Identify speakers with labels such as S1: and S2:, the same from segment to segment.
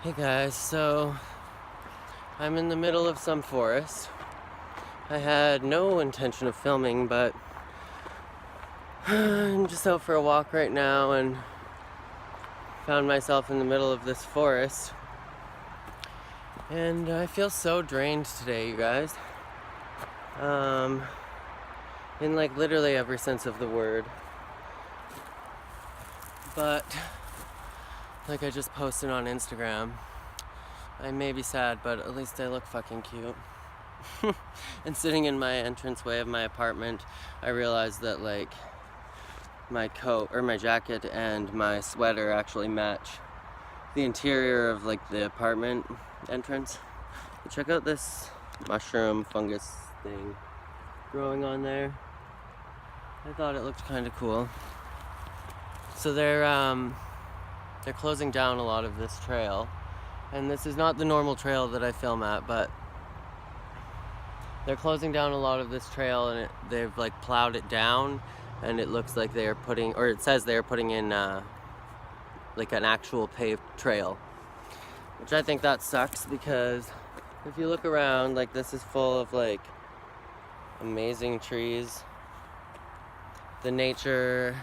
S1: Hey guys, so I'm in the middle of some forest. I had no intention of filming, but I'm just out for a walk right now and found myself in the middle of this forest. And I feel so drained today, you guys. In like literally every sense of the word. But like I just posted on Instagram, I may be sad, but at least I look fucking cute. And sitting in my entranceway of my apartment, I realized that like my coat or my jacket and my sweater actually match the interior of like the apartment entrance. But check out this mushroom fungus thing growing on there. I thought it looked kind of cool. So they're closing down a lot of this trail, and this is not the normal trail that I film at, but they're closing down a lot of this trail, and they've like plowed it down, and it looks like they're putting, or it says they're putting in like an actual paved trail, which I think that sucks, because if you look around, like this is full of like amazing trees. The nature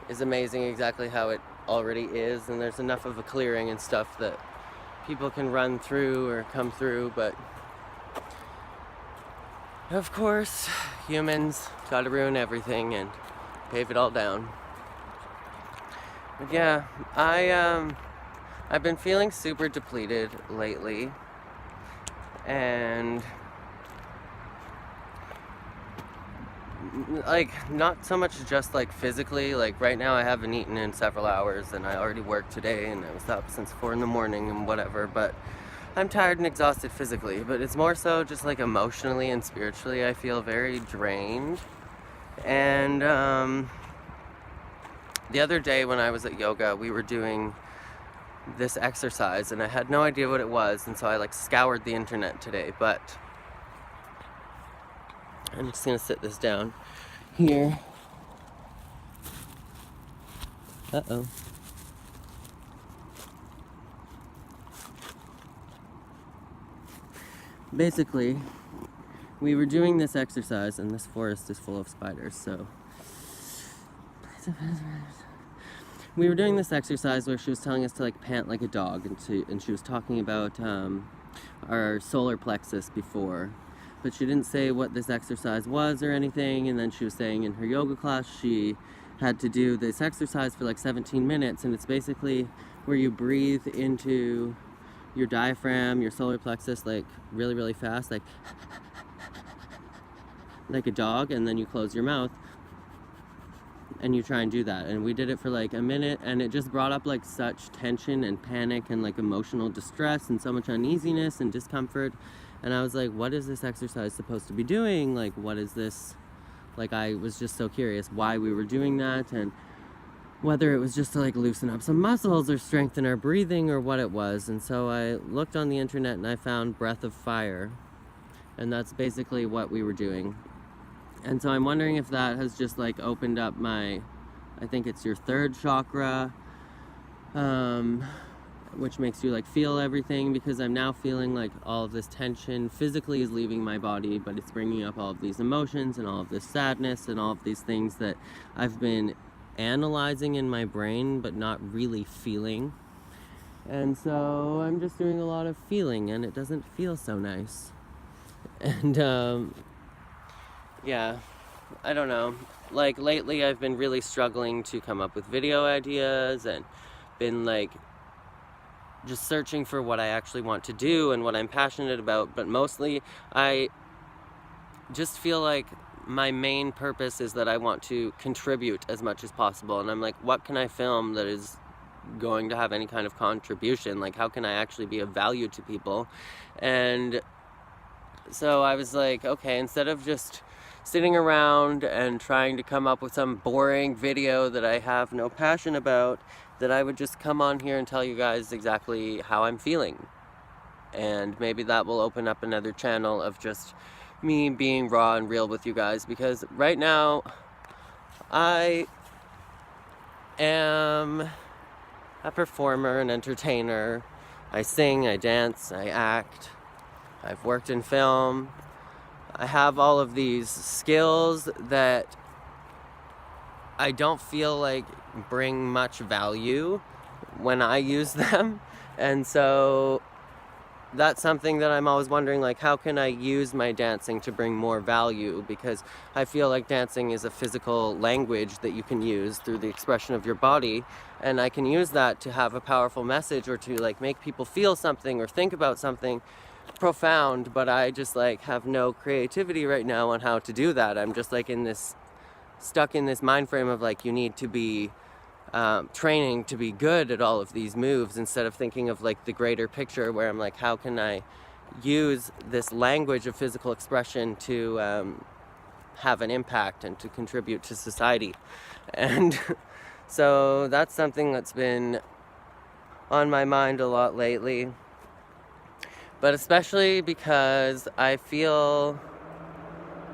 S1: is amazing exactly how it already is, and there's enough of a clearing and stuff that people can run through or come through, but of course humans gotta ruin everything and pave it all down. But yeah, I've been feeling super depleted lately, and like not so much just like physically, like right now I haven't eaten in several hours and I already worked today and I was up since 4 a.m. and whatever, but I'm tired and exhausted physically. But it's more so just like emotionally and spiritually I feel very drained. And the other day when I was at yoga, we were doing this exercise and I had no idea what it was, and so I like scoured the internet today. But I'm just gonna sit this down here. Uh-oh. Basically, we were doing this exercise, and this forest is full of spiders, so we were doing this exercise where she was telling us to like pant like a dog, and she was talking about our solar plexus before, but she didn't say what this exercise was or anything. And then she was saying in her yoga class she had to do this exercise for like 17 minutes, and it's basically where you breathe into your diaphragm, your solar plexus, like really, really fast, like a dog, and then you close your mouth and you try and do that. And we did it for like a minute, and it just brought up like such tension and panic and like emotional distress and so much uneasiness and discomfort. And I was like, what is this exercise supposed to be doing? Like, what is this? Like, I was just so curious why we were doing that, and whether it was just to like loosen up some muscles or strengthen our breathing or what it was. And so I looked on the internet and I found Breath of Fire, and that's basically what we were doing. And so I'm wondering if that has just like opened up my, I think it's your third chakra, which makes you like feel everything, because I'm now feeling like all of this tension physically is leaving my body, but it's bringing up all of these emotions and all of this sadness and all of these things that I've been analyzing in my brain but not really feeling. And so I'm just doing a lot of feeling, and it doesn't feel so nice. And yeah, I don't know, like lately I've been really struggling to come up with video ideas, and been like just searching for what I actually want to do and what I'm passionate about. But mostly I just feel like my main purpose is that I want to contribute as much as possible. And I'm like, what can I film that is going to have any kind of contribution? Like, how can I actually be of value to people? And so I was like, okay, instead of just sitting around and trying to come up with some boring video that I have no passion about, that I would just come on here and tell you guys exactly how I'm feeling. And maybe that will open up another channel of just me being raw and real with you guys, because right now I am a performer, an entertainer, I sing, I dance, I act. I've worked in film. I have all of these skills that I don't feel like bring much value when I use them. And so that's something that I'm always wondering, like, how can I use my dancing to bring more value? Because I feel like dancing is a physical language that you can use through the expression of your body, and I can use that to have a powerful message or to like make people feel something or think about something profound. But I just like have no creativity right now on how to do that. I'm just like stuck in this mind frame of like, you need to be training to be good at all of these moves, instead of thinking of like the greater picture, where I'm like, how can I use this language of physical expression to have an impact and to contribute to society? And so that's something that's been on my mind a lot lately, but especially because I feel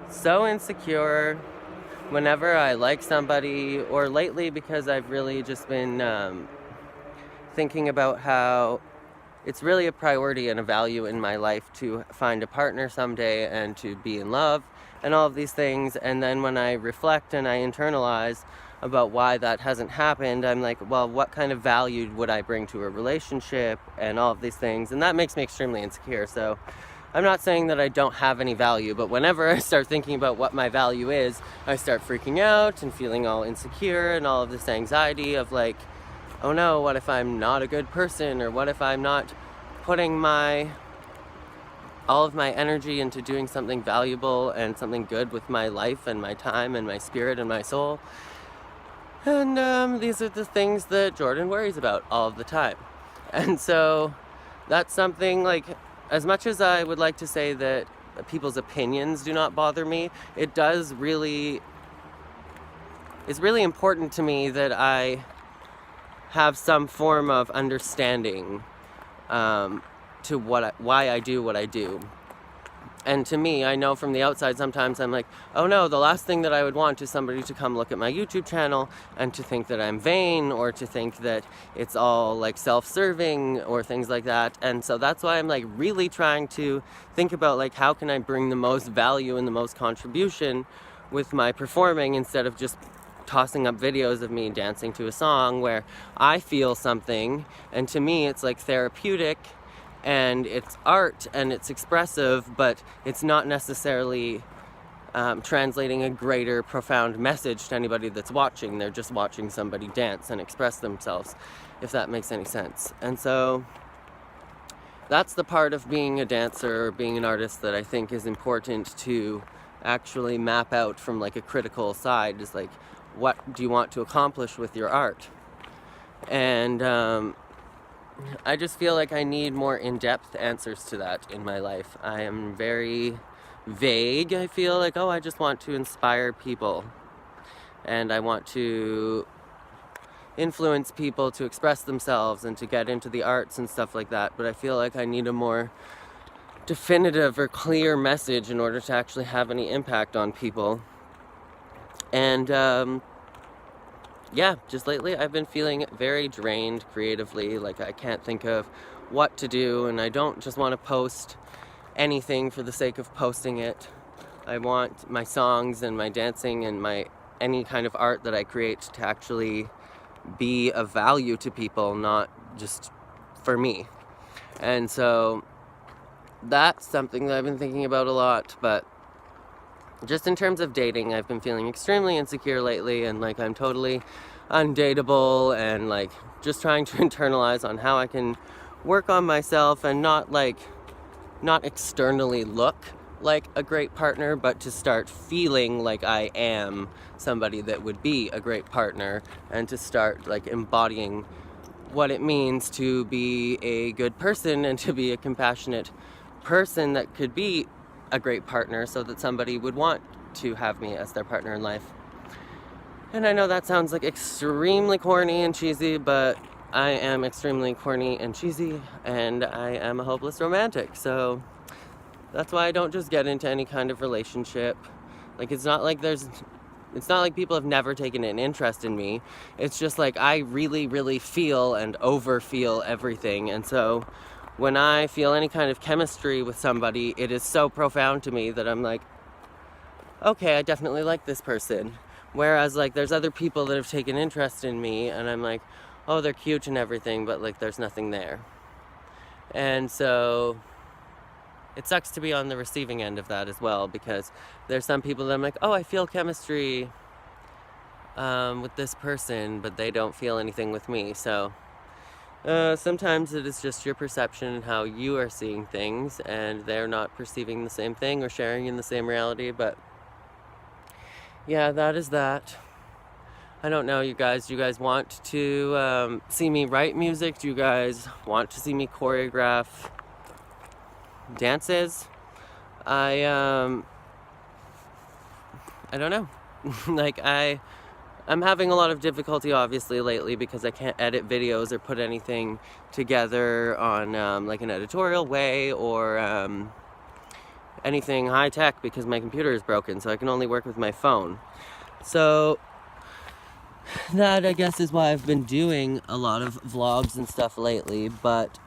S1: so insecure whenever I like somebody, or lately because I've really just been thinking about how it's really a priority and a value in my life to find a partner someday and to be in love and all of these things. And then when I reflect and I internalize about why that hasn't happened, I'm like, well, what kind of value would I bring to a relationship and all of these things? And that makes me extremely insecure. So I'm not saying that I don't have any value, but whenever I start thinking about what my value is, I start freaking out and feeling all insecure and all of this anxiety of like, oh no, what if I'm not a good person? Or what if I'm not putting all of my energy into doing something valuable and something good with my life and my time and my spirit and my soul? And these are the things that Jordan worries about all of the time. And so that's something like, as much as I would like to say that people's opinions do not bother me, it's really important to me that I have some form of understanding to why I do what I do. And to me, I know from the outside, sometimes I'm like, oh no, the last thing that I would want is somebody to come look at my YouTube channel and to think that I'm vain, or to think that it's all like self-serving or things like that. And so that's why I'm like really trying to think about like, how can I bring the most value and the most contribution with my performing, instead of just tossing up videos of me dancing to a song where I feel something, and to me it's like therapeutic and it's art and it's expressive, but it's not necessarily translating a greater profound message to anybody that's watching. They're just watching somebody dance and express themselves, if that makes any sense. And so that's the part of being a dancer or being an artist that I think is important to actually map out from like a critical side, is like, what do you want to accomplish with your art? And I just feel like I need more in-depth answers to that in my life. I am very vague. I feel like, oh, I just want to inspire people, and I want to influence people to express themselves and to get into the arts and stuff like that. But I feel like I need a more definitive or clear message in order to actually have any impact on people. And yeah, just lately I've been feeling very drained creatively. Like, I can't think of what to do, and I don't just want to post anything for the sake of posting it. I want my songs and my dancing and any kind of art that I create to actually be of value to people, not just for me. And so that's something that I've been thinking about a lot. But just in terms of dating, I've been feeling extremely insecure lately, and like I'm totally undateable, and like just trying to internalize on how I can work on myself and not externally look like a great partner, but to start feeling like I am somebody that would be a great partner, and to start like embodying what it means to be a good person and to be a compassionate person that could be a great partner, so that somebody would want to have me as their partner in life. And I know that sounds like extremely corny and cheesy, but I am extremely corny and cheesy, and I am a hopeless romantic. So that's why I don't just get into any kind of relationship. Like, it's not like there's It's not like people have never taken an interest in me. It's just like I really, really feel and overfeel everything. And so when I feel any kind of chemistry with somebody, it is so profound to me that I'm like, okay, I definitely like this person. Whereas like there's other people that have taken interest in me and I'm like, oh, they're cute and everything, but like there's nothing there. And so it sucks to be on the receiving end of that as well, because there's some people that I'm like, oh, I feel chemistry with this person, but they don't feel anything with me. So sometimes it is just your perception and how you are seeing things, and they're not perceiving the same thing or sharing in the same reality. But yeah, that is that. I don't know, you guys. Do you guys want to see me write music? Do you guys want to see me choreograph dances? I don't know. Like I'm having a lot of difficulty obviously lately because I can't edit videos or put anything together on like an editorial way or anything high tech, because my computer is broken, so I can only work with my phone. So that, I guess, is why I've been doing a lot of vlogs and stuff lately. But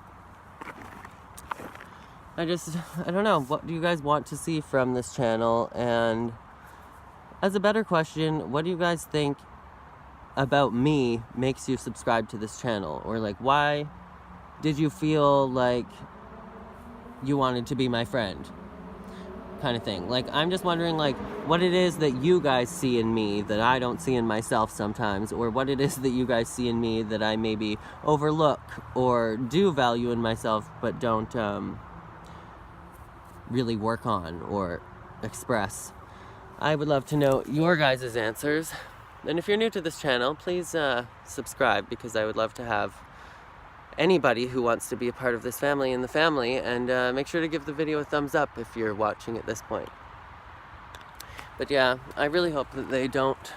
S1: I don't know, what do you guys want to see from this channel? And as a better question, what do you guys think about me makes you subscribe to this channel? Or like, why did you feel like you wanted to be my friend? Kind of thing. Like, I'm just wondering like what it is that you guys see in me that I don't see in myself sometimes, or what it is that you guys see in me that I maybe overlook or do value in myself but don't really work on or express. I would love to know your guys' answers. And if you're new to this channel, please subscribe, because I would love to have anybody who wants to be a part of this family in the family. And make sure to give the video a thumbs up if you're watching at this point. But yeah, I really hope that they don't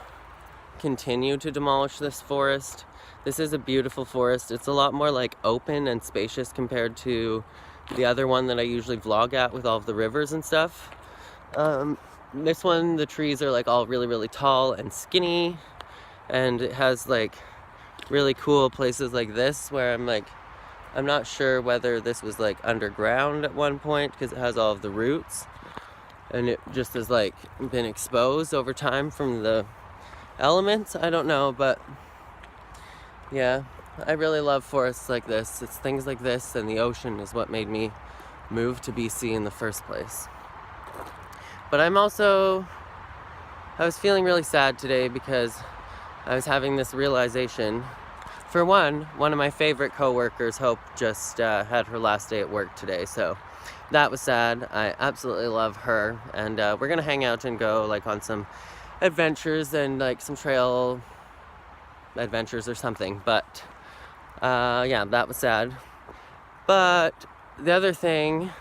S1: continue to demolish this forest. This is a beautiful forest. It's a lot more like open and spacious compared to the other one that I usually vlog at with all of the rivers and stuff. This one, the trees are like all really, really tall and skinny, and it has like really cool places like this where I'm like, I'm not sure whether this was like underground at one point, because it has all of the roots and it just has like been exposed over time from the elements. I don't know, but yeah, I really love forests like this. It's things like this and the ocean is what made me move to BC in the first place. But I was feeling really sad today because I was having this realization. For one of my favorite coworkers, Hope, just had her last day at work today, so that was sad. I absolutely love her, and we're gonna hang out and go like on some adventures and like some trail adventures or something. But yeah, that was sad. But the other thing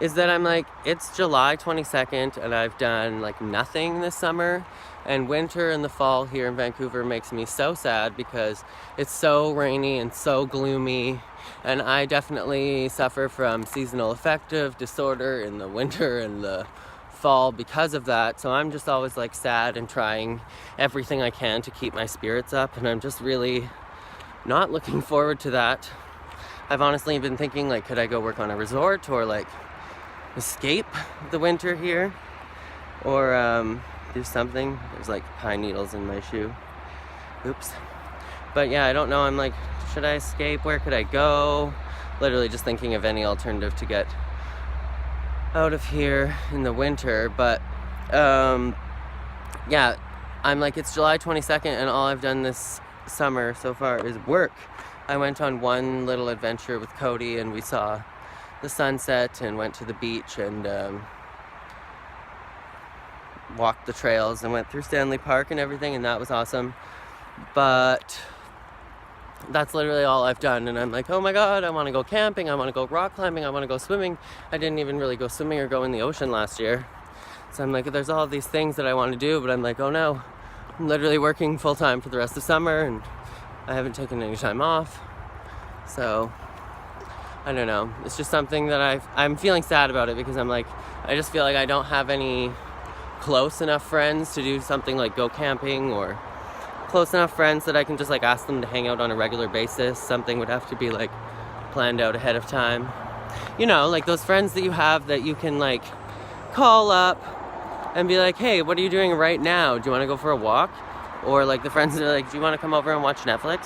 S1: is that I'm like, it's July 22nd and I've done like nothing this summer, and winter and the fall here in Vancouver makes me so sad because it's so rainy and so gloomy, and I definitely suffer from seasonal affective disorder in the winter and the fall because of that. So I'm just always like sad and trying everything I can to keep my spirits up, and I'm just really not looking forward to that. I've honestly been thinking like, could I go work on a resort or like escape the winter here, or do something. There's like pine needles in my shoe. Oops. But yeah, I don't know. I'm like, should I escape? Where could I go? Literally just thinking of any alternative to get out of here in the winter. But yeah, I'm like, it's July 22nd and all I've done this summer so far is work. I went on one little adventure with Cody and we saw the sunset and went to the beach and walked the trails and went through Stanley Park and everything, and that was awesome. But that's literally all I've done, and I'm like, oh my god, I want to go camping, I want to go rock climbing, I want to go swimming. I didn't even really go swimming or go in the ocean last year, so I'm like, there's all these things that I want to do, but I'm like, oh no, I'm literally working full-time for the rest of summer and I haven't taken any time off. So I don't know, it's just something that I'm feeling sad about it, because I'm like, I just feel like I don't have any close enough friends to do something like go camping, or close enough friends that I can just like ask them to hang out on a regular basis. Something would have to be like planned out ahead of time. You know, like those friends that you have that you can like call up and be like, hey, what are you doing right now? Do you want to go for a walk? Or like the friends that are like, do you want to come over and watch Netflix?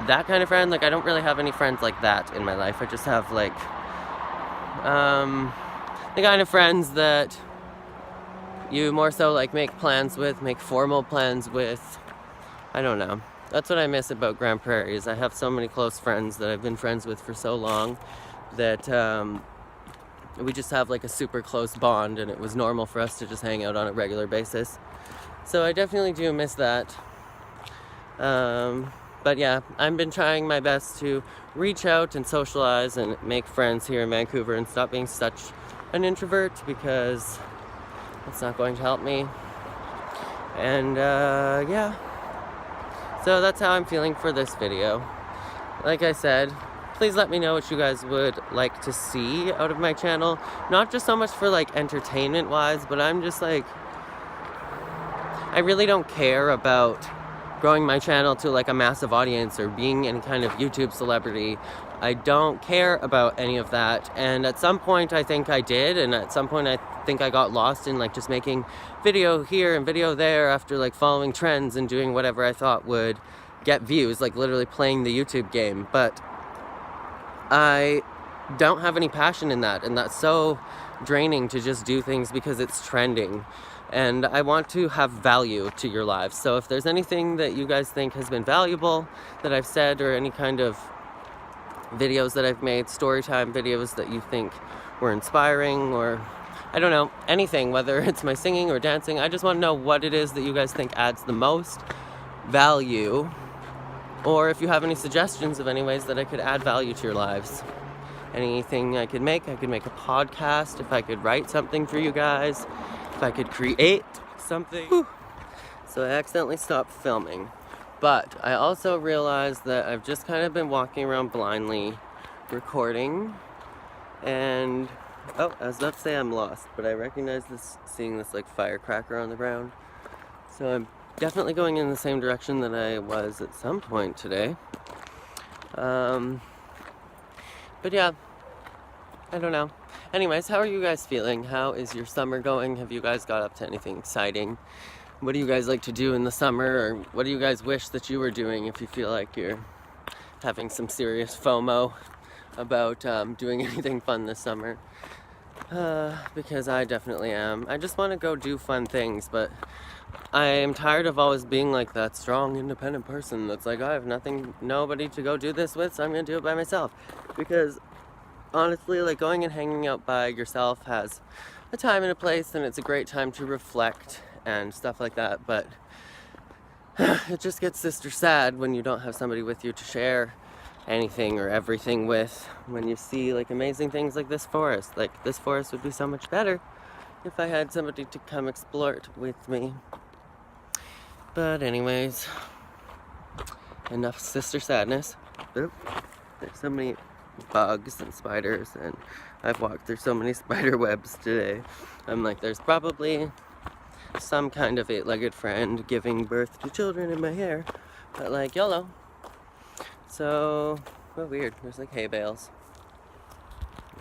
S1: That kind of friend. Like I don't really have any friends like that in my life. I just have like the kind of friends that you more so like make plans with, make formal plans with. I don't know. That's what I miss about Grand Prairie, is I have so many close friends that I've been friends with for so long that we just have like a super close bond, and it was normal for us to just hang out on a regular basis. So I definitely do miss that. But yeah, I've been trying my best to reach out and socialize and make friends here in Vancouver and stop being such an introvert, because it's not going to help me. And yeah. So that's how I'm feeling for this video. Like I said, please let me know what you guys would like to see out of my channel. Not just so much for like entertainment wise, but I'm just like, I really don't care about growing my channel to like a massive audience or being any kind of YouTube celebrity. I don't care about any of that. And at some point I think I did, and at some point I think I got lost in like just making video here and video there after like following trends and doing whatever I thought would get views, like literally playing the YouTube game. But I don't have any passion in that, and that's so draining to just do things because it's trending. And I want to have value to your lives. So if there's anything that you guys think has been valuable that I've said, or any kind of videos that I've made, story time videos that you think were inspiring, or I don't know, anything, whether it's my singing or dancing, I just want to know what it is that you guys think adds the most value, or if you have any suggestions of any ways that I could add value to your lives. Anything I could make a podcast, if I could write something for you guys, if I could create something. Whew. So I accidentally stopped filming. But I also realized that I've just kind of been walking around blindly recording, and oh, I was about to say I'm lost, but I recognize this, seeing this like firecracker on the ground. So I'm definitely going in the same direction that I was at some point today. But yeah, I don't know. Anyways, how are you guys feeling? How is your summer going? Have you guys got up to anything exciting? What do you guys like to do in the summer, or what do you guys wish that you were doing if you feel like you're having some serious FOMO about doing anything fun this summer? Because I definitely am. I just want to go do fun things, but I am tired of always being like that strong, independent person that's like, I have nobody to go do this with, so I'm going to do it by myself. Because honestly, like going and hanging out by yourself has a time and a place, and it's a great time to reflect and stuff like that, but it just gets sister sad when you don't have somebody with you to share anything or everything with. When you see like amazing things like this forest, like this forest would be so much better if I had somebody to come explore it with me. But anyways, enough sister sadness. Oop. There's so many bugs and spiders, and I've walked through so many spider webs today. I'm like, there's probably some kind of eight-legged friend giving birth to children in my hair, but like YOLO. So, well, weird, there's like hay bales,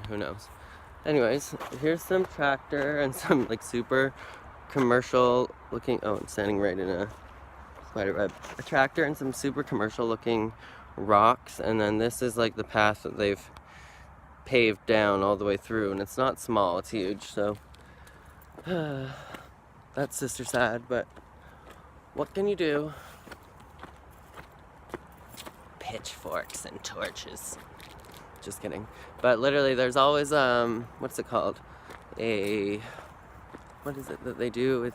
S1: who knows. Anyways, here's some tractor and some like super commercial looking, oh, I'm standing right in a spider web. A tractor and some super commercial looking rocks, and then this is like the path that they've paved down all the way through, and it's not small, it's huge. So that's sister sad, but what can you do? Pitchforks and torches. Just kidding. But literally there's always what's it called? What is it that they do with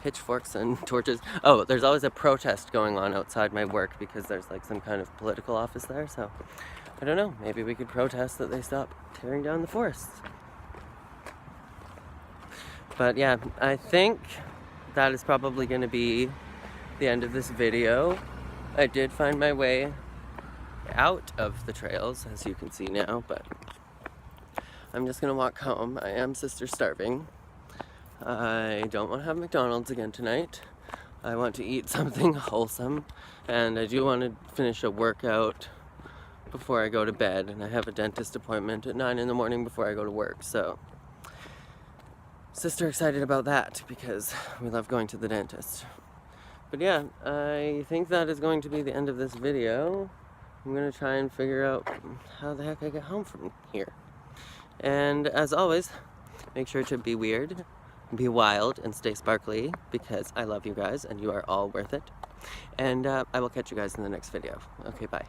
S1: pitchforks and torches? Oh, there's always a protest going on outside my work because there's like some kind of political office there. So I don't know, maybe we could protest that they stop tearing down the forests. But yeah, I think that is probably going to be the end of this video. I did find my way out of the trails, as you can see now, but I'm just gonna walk home. I am sister starving. I don't want to have McDonald's again tonight. I want to eat something wholesome, and I do want to finish a workout before I go to bed, and I have a dentist appointment at 9 in the morning before I go to work, so sister excited about that because we love going to the dentist. But yeah, I think that is going to be the end of this video. I'm gonna try and figure out how the heck I get home from here. And as always, make sure to be weird, be wild, and stay sparkly, because I love you guys and you are all worth it. And I will catch you guys in the next video. Okay, bye.